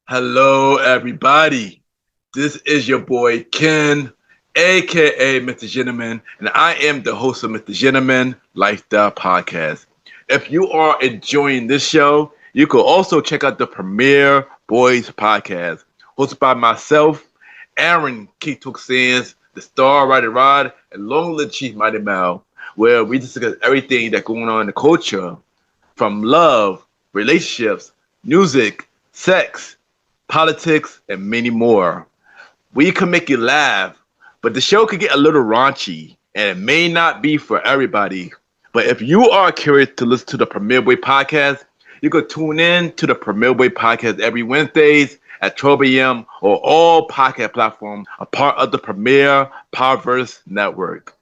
Hello, everybody. This is your boy Ken, aka MrGentleman, and I am the host of MrGentleman Lifestyle Podcast. If you are enjoying this show, you can also check out the Premier Boys Podcast, hosted by myself, Aaron Keetook Sands, the Star Rider Rod, and Long Live Chief Mighty Mal, where we discuss everything that's going on in the culture, from love, relationships, music, sex, politics, and many more. We can make you laugh, but the show could get a little raunchy, and it may not be for everybody. But if you are curious to listen to the Premier Boy podcast, you can tune in to the Premier Boy podcast every Wednesdays at 12 a.m. or all podcast platforms, a part of the Premier Powerverse Network.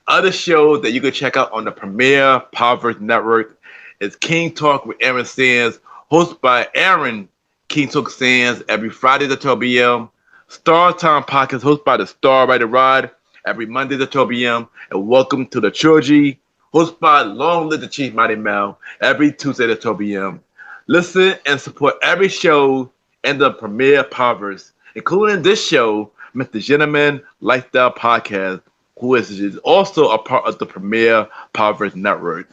Other shows that you can check out on the Premier Powerverse Network is King Talk with Aaron Sands, hosted by Aaron King Talk Sands every Friday at 12 p.m. Star Time Podcast hosted by the Star Rider Rod every Monday at 12 p.m. And Welcome to the Trilogy hosted by Long Live the Chief Mighty Mal every Tuesday at 12 p.m. Listen and support every show in the Premier Powerverse, including this show, MrGentleman Lifestyle Podcast, who is also a part of the Premier Powerverse Network.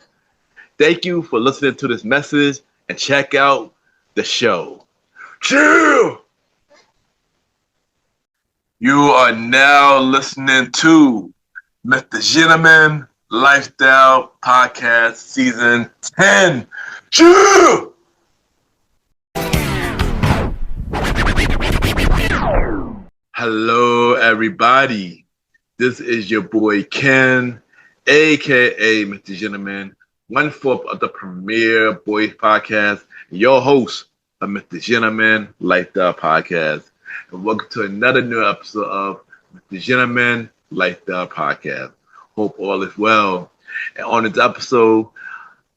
Thank you for listening to this message and check out the show. Chill! You are now listening to MrGentleman Lifestyle Podcast Season 10. Chill! Hello, everybody. This is your boy Ken, aka MrGentleman, one-fourth of the Premier Boys Podcast, your host of MrGentleman Lifestyle Podcast. And welcome to another new episode of MrGentleman Lifestyle Podcast. Hope all is well. And on this episode,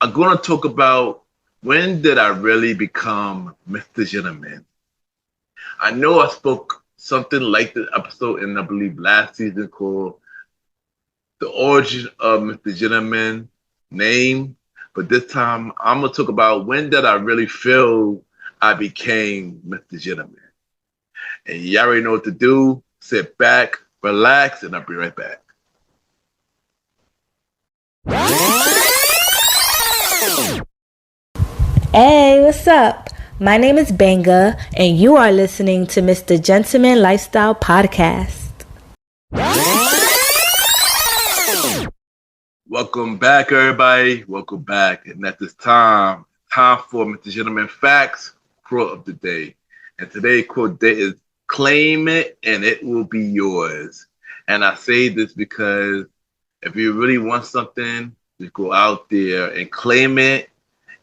I'm going to talk about when did I really become Mr. Gentleman. I know I spoke something like this episode in, I believe, last season called The Origin of Mr. Gentleman name, but this time I'm gonna talk about when did I really feel I became Mr. Gentleman. And you already know what to do. Sit back, relax, and I'll be right back. Hey, what's up? My name is Benga, and you are listening to MrGentleman Lifestyle Podcast. Welcome back, everybody. Welcome back. And at this time for MrGentleman Facts, quote of the day. And today's quote of the day is, claim it and it will be yours. And I say this because if you really want something, just go out there and claim it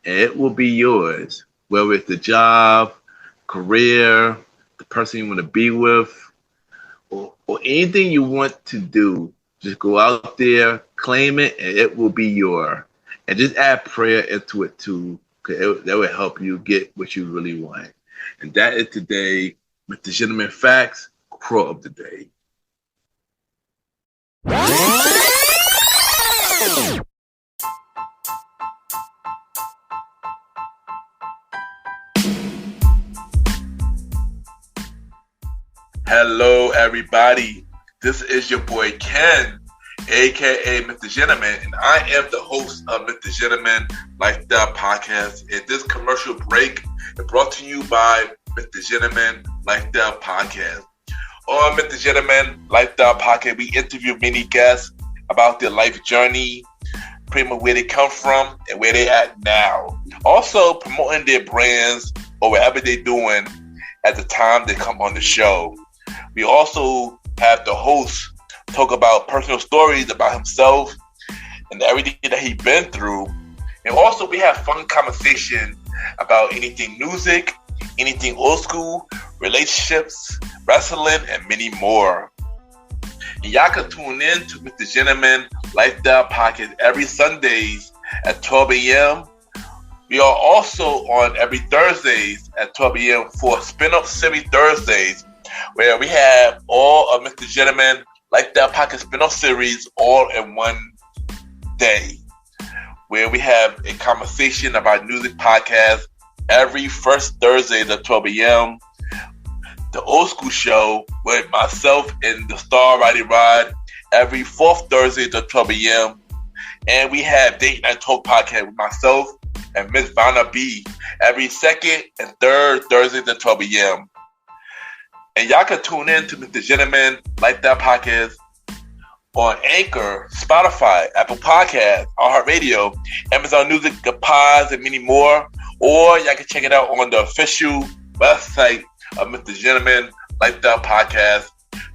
and it will be yours. Whether it's the job, career, the person you want to be with, or anything you want to do, just go out there, claim it, and it will be yours. And just add prayer into it too, because that will help you get what you really want. And that is today, MrGentleman Facts, quote of the day. Hello, everybody. This is your boy Ken, aka MrGentleman, and I am the host of MrGentleman Lifestyle Podcast. And this commercial break is brought to you by MrGentleman Lifestyle Podcast. On MrGentleman Lifestyle Podcast, we interview many guests about their life journey, pretty much where they come from and where they at now. Also promoting their brands or whatever they're doing at the time they come on the show. We also have the host talk about personal stories about himself and everything that he's been through. And also we have fun conversation about anything music, anything old school, relationships, wrestling, and many more. And y'all can tune in to MrGentleman Lifestyle Podcast every Sundays at 12 a.m. We are also on every Thursdays at 12 a.m. for Spin-Off Series Thursdays, where we have all of MrGentleman Lifestyle Podcast spin-off series all in one day, where we have a conversation about music podcasts every first Thursday at 12 a.m. The Old School Show with myself and the Star Riding Rod every fourth Thursday at 12 a.m. And we have Date Night Talk Podcast with myself and Miss Vanna B every second and third Thursday at 12 a.m. And y'all can tune in to Mr. Gentleman Like That Podcast on Anchor, Spotify, Apple Podcasts, iHeartRadio, Amazon Music, The Pods, and many more. Or y'all can check it out on the official website of Mr. Gentleman Like That Podcast,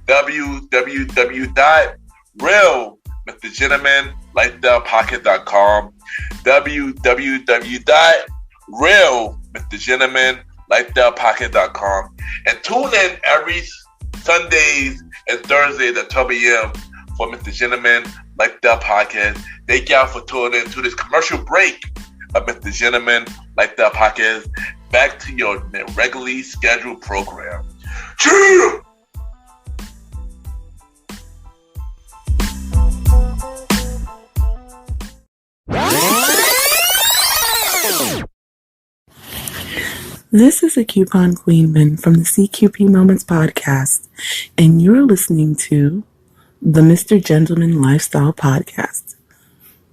www.realmrgentlemanlikethatpodcast.com, www.realmrgentlemanlikethatpodcast.com, and tune in every Sundays and Thursdays at 12 a.m. for Mr. Gentleman Like That Podcast. Thank y'all for tuning in to this commercial break of Mr. Gentleman Like That Podcast. Back to your regularly scheduled program. Cheer! This is a Coupon Queenman from the CQP Moments podcast, and you're listening to the Mr. Gentleman Lifestyle Podcast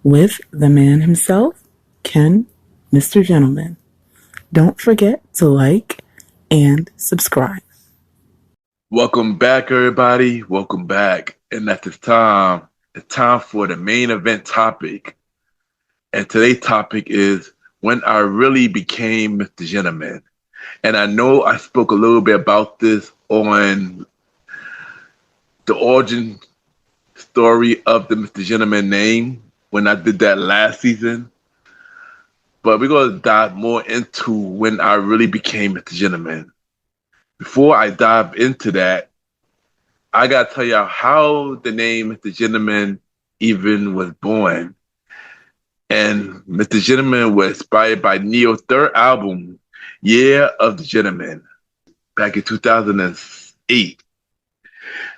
with the man himself, Ken, Mr. Gentleman. Don't forget to like and subscribe. Welcome back, everybody. Welcome back. And at this time, it's time for the main event topic. And today's topic is when I really became Mr. Gentleman. And I know I spoke a little bit about this on the origin story of the Mr. Gentleman name when I did that last season. But we're going to dive more into when I really became Mr. Gentleman. Before I dive into that, I got to tell y'all how the name Mr. Gentleman even was born. And Mr. Gentleman was inspired by Ne-Yo's third album, Year of the Gentleman, back in 2008.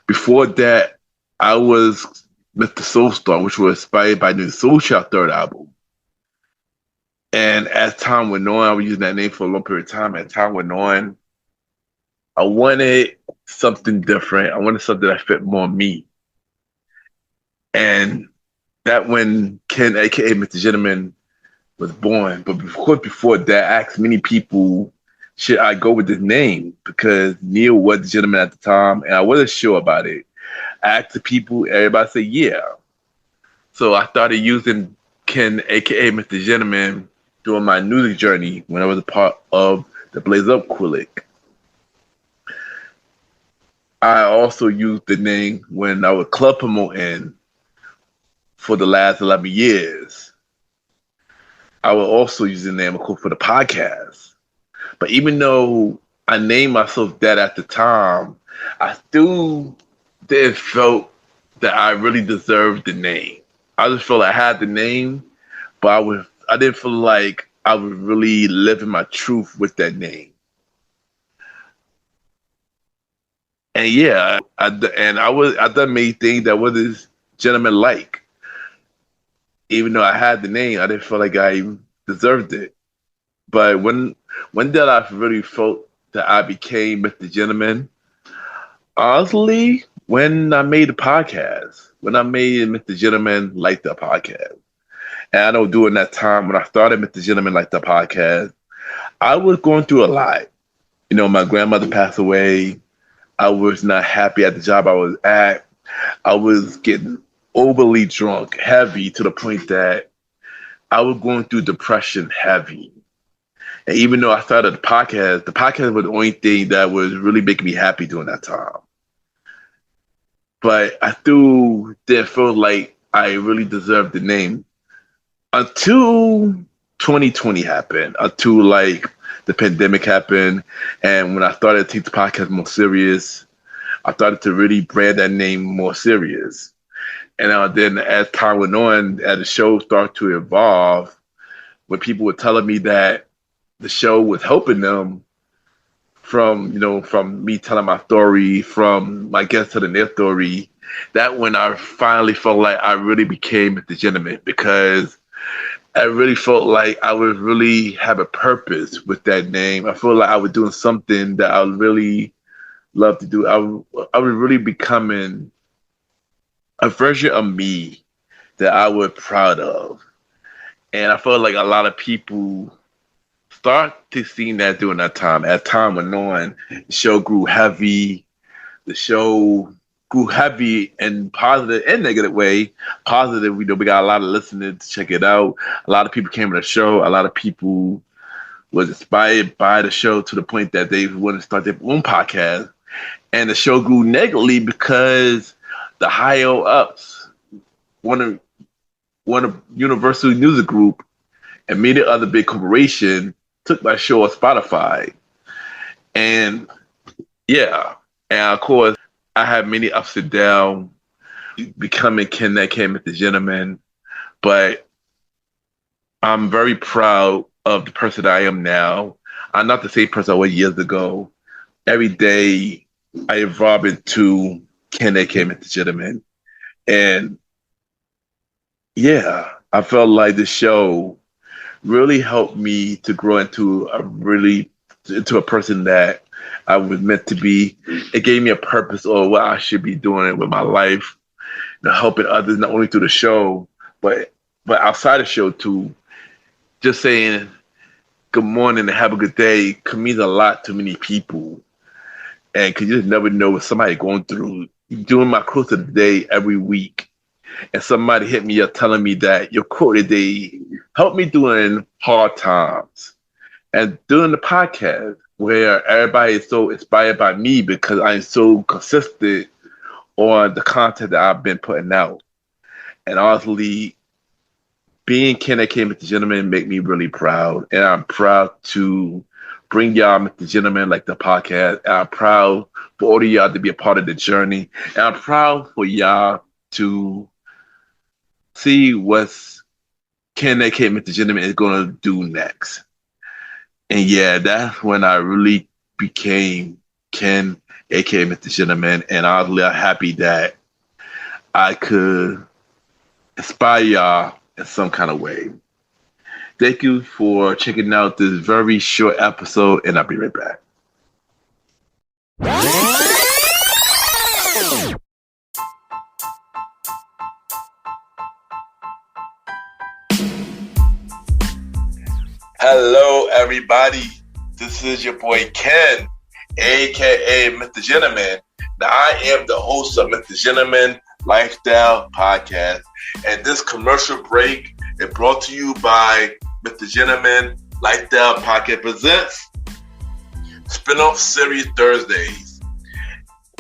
Before that, I was Mr. Soulstar, which was inspired by the Soul Child third album. And as time went on, I was using that name for a long period of time. As time went on, I wanted something different. I wanted something that fit more me. And that when Ken, aka Mr. Gentleman, was born. But before that, I asked many people, should I go with this name? Because Ne-Yo was the gentleman at the time, and I wasn't sure about it. I asked the people, everybody said, yeah. So I started using Ken, aka Mr. Gentleman, during my music journey when I was a part of the Blaze Up Clique. I also used the name when I was club promoting for the last 11 years. I will also use the name, of course, for the podcast. But even though I named myself that at the time, I still didn't feel that I really deserved the name. I just felt I had the name, but I didn't feel like I was really living my truth with that name. And yeah, I done made things that wasn't gentleman-like. Even though I had the name, I didn't feel like I deserved it. But when did I really felt that I became Mr. Gentleman? Honestly, when I made the podcast, when I made Mr. Gentleman Like That Podcast. And I know during that time when I started Mr. Gentleman Like That Podcast, I was going through a lot. You know, my grandmother passed away. I was not happy at the job I was at. I was getting overly drunk, heavy, to the point that I was going through depression heavy. And even though I started the podcast was the only thing that was really making me happy during that time. But I still didn't feel like I really deserved the name until 2020 happened, until like the pandemic happened. And when I started to take the podcast more serious, I started to really brand that name more serious. And then as time went on, as the show started to evolve, when people were telling me that the show was helping them from me telling my story, from my guests telling their story, that when I finally felt like I really became the gentleman. Because I really felt like I would really have a purpose with that name. I feel like I was doing something that I would really love to do. I was really becoming a version of me that I was proud of. And I felt like a lot of people start to see that during that time. As time went on, the show grew heavy. The show grew heavy in positive and negative way. Positive, we got a lot of listeners to check it out. A lot of people came to the show. A lot of people was inspired by the show to the point that they wanted to start their own podcast. And the show grew negatively because the higher ups, one of Universal Music Group and many other big corporation took my show on Spotify. And yeah, and of course, I had many ups and downs becoming Ken that came at the gentleman, but I'm very proud of the person I am now. I'm not the same person I was years ago. Every day I evolve into Ken that came at the gentleman. And yeah, I felt like the show really helped me to grow into a person that I was meant to be. It gave me a purpose of what I should be doing with my life, helping others not only through the show, but outside the show too. Just saying good morning and have a good day can mean a lot to many people, and because you just never know what somebody going through. Doing my quote of the day every week, and somebody hit me up telling me that your quote of the day helped me during hard times, and doing the podcast where everybody is so inspired by me because I'm so consistent on the content that I've been putting out. And honestly, being Ken that came with the gentleman make me really proud. And I'm proud to bring y'all with the gentleman like the podcast. And I'm proud for all of y'all to be a part of the journey. And I'm proud for y'all to see what's Ken that came with the gentleman is going to do next. And yeah, that's when I really became Ken, aka Mr. Gentleman, and I was really happy that I could inspire y'all in some kind of way. Thank you for checking out this very short episode, and I'll be right back. Hello, everybody. This is your boy Ken, aka Mr. Gentleman. Now, I am the host of Mr. Gentleman Lifestyle Podcast, and this commercial break is brought to you by Mr. Gentleman Lifestyle Podcast presents Spin-off Series Thursdays.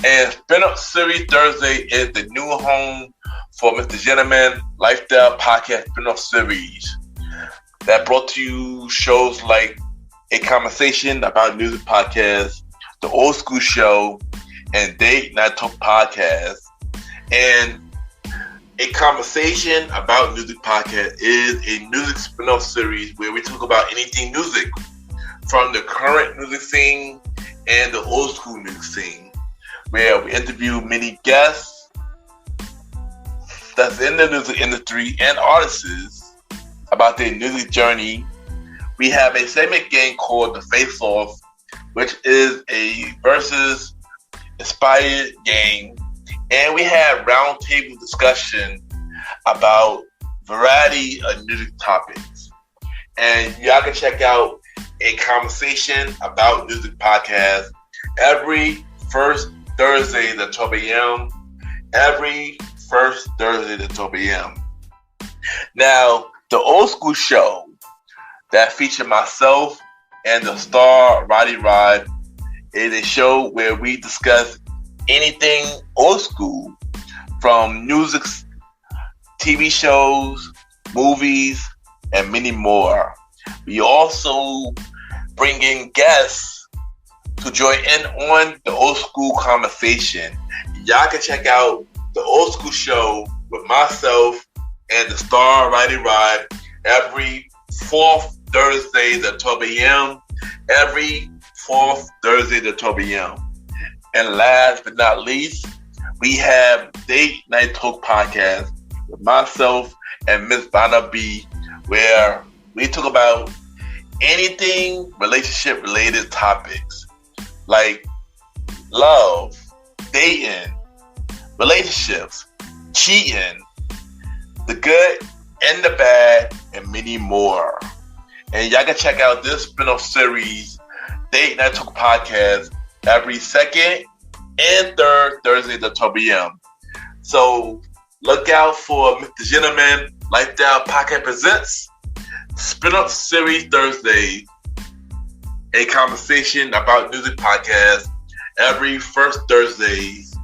And Spin-off Series Thursday is the new home for Mr. Gentleman Lifestyle Podcast Spin-off Series that brought to you shows like A Conversation About Music Podcast, The Old School Show, and Date Night Talk Podcast. And A Conversation About Music Podcast is a music spin-off series where we talk about anything music, from the current music scene and the old school music scene, where we interview many guests that's in the music industry and artists about their music journey. We have a segment game called The Face Off, which is a versus inspired game. And we have roundtable discussion about variety of music topics. And y'all can check out A Conversation About Music Podcast every first Thursday at 12 a.m. Every first Thursday at 12 a.m. Now, the Old School Show that featured myself and the star Roddy Rod is a show where we discuss anything old school, from music, TV shows, movies, and many more. We also bring in guests to join in on the old school conversation. Y'all can check out the Old School Show with myself and the star Roddy Rod every fourth Thursday at 12 a.m. Every fourth Thursday at 12 a.m. And last but not least, we have Date Night Talk Podcast with myself and Miss Vanna B, where we talk about anything relationship related topics like love, dating, relationships, cheating, the good and the bad, and many more. And y'all can check out this spin-off series, Date Night Talk Podcast, every second and third Thursdays at 12 p.m. So look out for MrGentleman Lifestyle Podcast Presents Spin-off Series Thursdays, a conversation about music podcast every first Thursdays.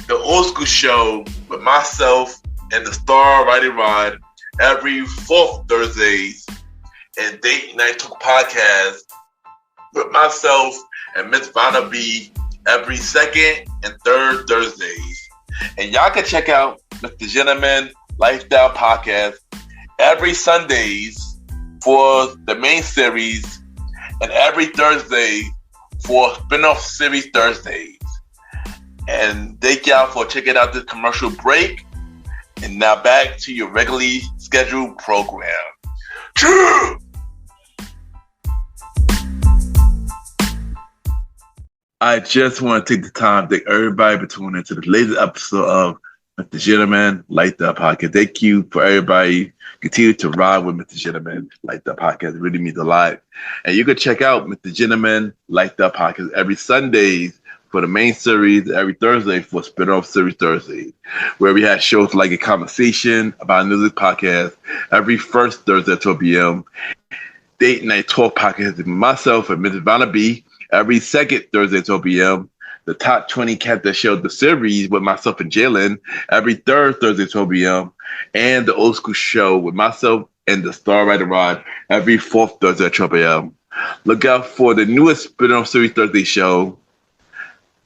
The Old School Show with myself and the Star Riding Rod every fourth Thursdays, and Date Night Talk Podcast with myself and Miss Vanna B every second and third Thursdays. And y'all can check out MrGentleman Lifestyle Podcast every Sundays for the main series and every Thursday for spin-off series Thursdays. And thank y'all for checking out this commercial break. And now back to your regularly scheduled program. True. I just want to take the time to thank everybody for tuning into the latest episode of MrGentleman Lifestyle Podcast. Thank you for everybody continue to ride with MrGentleman Lifestyle Podcast. It really means a lot. And you can check out MrGentleman Lifestyle Podcast every Sundays for the main series, every Thursday for spin-off series Thursdays, where we have shows like A Conversation About Music Podcast every first Thursday at 12 p.m. Date Night Talk Podcast with myself and Mrs. Vanna B every second Thursday at 12 p.m. The Top 20 Captain Show, the series with myself and Jalen every third Thursday at 12 p.m. And the Old School Show with myself and the Star Rider Rod every fourth Thursday at 12 p.m. Look out for the newest spin-off series Thursday show,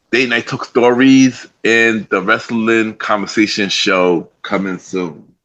Date Night Talk Stories, and the Wrestling Conversation Show coming soon.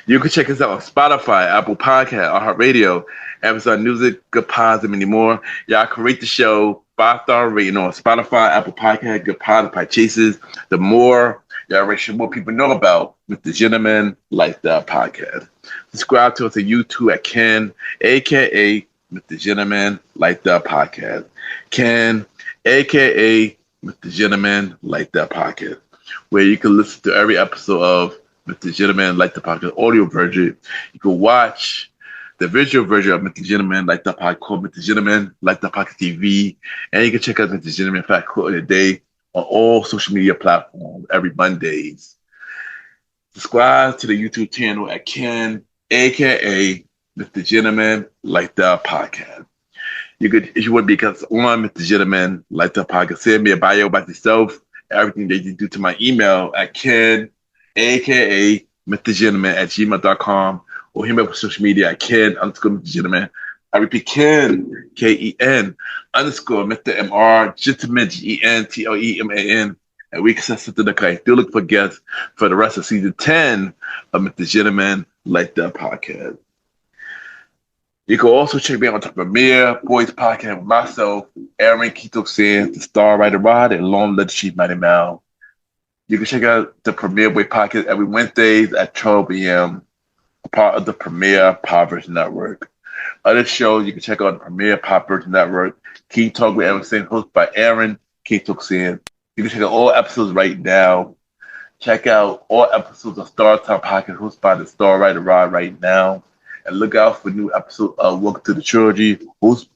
You can check us out on Spotify, Apple Podcast, iHeartRadio, Amazon Music, Good Pods, and many more. Y'all can rate the show 5-star rating on Spotify, Apple Podcast, Good Pods, Pie Chases. The more y'all rate, the more people know about MrGentleman Lifestyle Podcast. Subscribe to us on YouTube at Ken, a.k.a. MrGentleman Lifestyle Podcast. Ken, a.k.a. MrGentleman Lifestyle Podcast, where you can listen to every episode of MrGentleman Lifestyle Podcast audio version. You can watch the visual version of MrGentleman Lifestyle Podcast called MrGentleman Lifestyle Podcast TV, and you can check out MrGentleman Fact Quote of the Day on all social media platforms every Mondays. Subscribe to the YouTube channel at Ken, aka MrGentleman Lifestyle Podcast. You could, if you want to be on MrGentleman Lifestyle Podcast, send me a bio about yourself, everything that you do to my email at Ken, aka MrGentleman at gmail.com, or hit me up on social media at Ken_MrGentleman. I repeat, Ken, Ken _Mr. MR, Gentleman, GentleMan. And we can set something that I still look for guests for the rest of season 10 of MrGentleman Lifestyle Podcast. You can also check me out on the Premiere Boys Podcast with myself, Aaron Keto Sands, the Star Rider Rod, and Long Let the Chief Mighty Mal. You can check out the Premiere Boy Podcast every Wednesdays at 12 p.m., a part of the Premiere Poppers Network. Other shows you can check out the Premiere Poppers Network, King Talk with Aaron Sands, hosted by Aaron Keto Sands. You can check out all episodes right now. Check out all episodes of Star Time Podcast hosted by the Star Rider Rod right now. And look out for new episode of Welcome to the Trilogy, hosted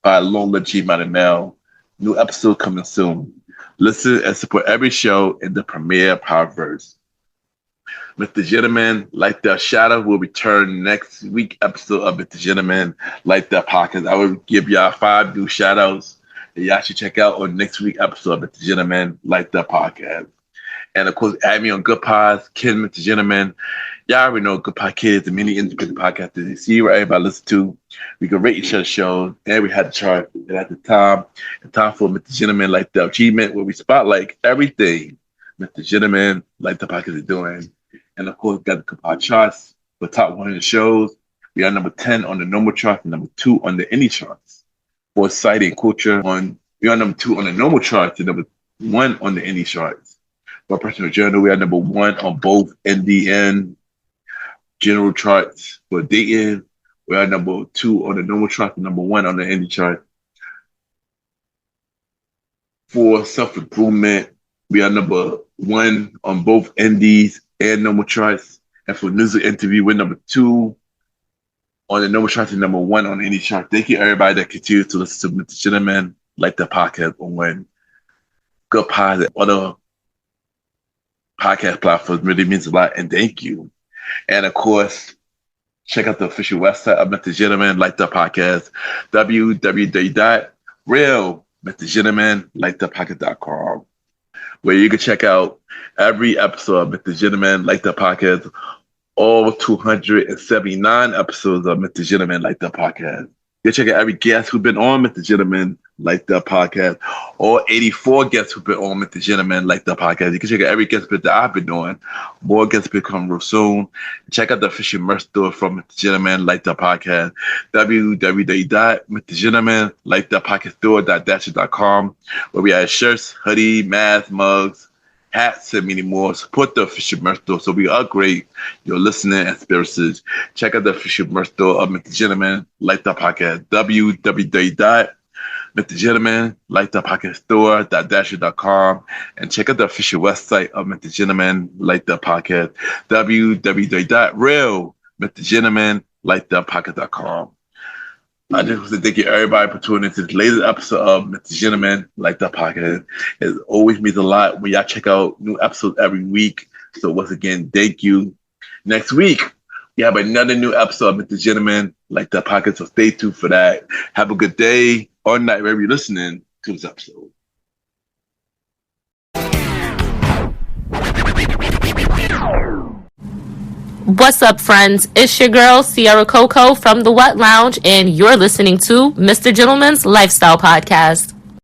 by Long Let Chief Mighty Mal. New episode coming soon. Listen and support every show in the Premiere Powerverse. MrGentleman Lifestyle Shadow will return next week episode of MrGentleman Lifestyle Podcast. I will give y'all 5 new shout outs that y'all should check out on next week episode of MrGentleman Lifestyle Podcast. And of course, add me on Good Pods, Ken MrGentleman. Y'all already know Good Pod Kids, the mini independent podcast that you see where everybody listen to. We can rate each other's shows, and we had the chart. And at the time for MrGentleman Lifestyle Achievement, where we spotlight everything MrGentleman Lifestyle Podcast is doing. And of course, got the Good Pod charts for top 100 shows. We are number 10 on the normal chart and number 2 on the indie charts. For Society and Culture, we are number 2 on the normal charts and number 1 on the indie charts. For Personal Journal, we are number 1 on both indie and general charts for dating. We are number 2 on the normal chart, number 1 on the indie chart. For self-improvement, we are number 1 on both indies and normal charts. And for news and interview, we're number 2 on the normal charts and number 1 on the indie chart. Thank you, everybody that continues to listen to Mr. Gentleman, like the podcast on good pods and other podcast platforms. Really means a lot, and thank you. And of course, check out the official website of Mr. Gentleman, like the podcast, www.realmrgentleman.com, where you can check out every episode of Mr. Gentleman, like the podcast, all 279 episodes of Mr. Gentleman, like the podcast. You can check out every guest who's been on Mr. Gentleman, like the podcast, all 84 guests who've been on Mr. Gentleman, like the podcast. You can check out every guest that I've been doing. More guests will come real soon. Check out the official merch store from Mr. Gentleman, like the podcast, www.mrgentleman.com, where we have shirts, hoodie, masks, mugs, hats, and many more. Support the official merch store so we upgrade your listening experiences. Check out the official merch store of Mr. Gentleman, like the podcast, www.MrGentleman, like the podcast store.com, and check out the official website of Mr. Gentleman, like the podcast, www.realmrgentleman.com. I just want to thank you, everybody, for tuning into this latest episode of Mr. Gentleman, like the podcast. It always means a lot when y'all check out new episodes every week. So once again, thank you. Next week, we have another new episode of Mr. Gentleman, like the podcast. So stay tuned for that. Have a good day or night wherever you're listening to this episode. What's up, friends? It's your girl, Sierra Coco from The What Lounge, and you're listening to Mr. Gentleman's Lifestyle Podcast.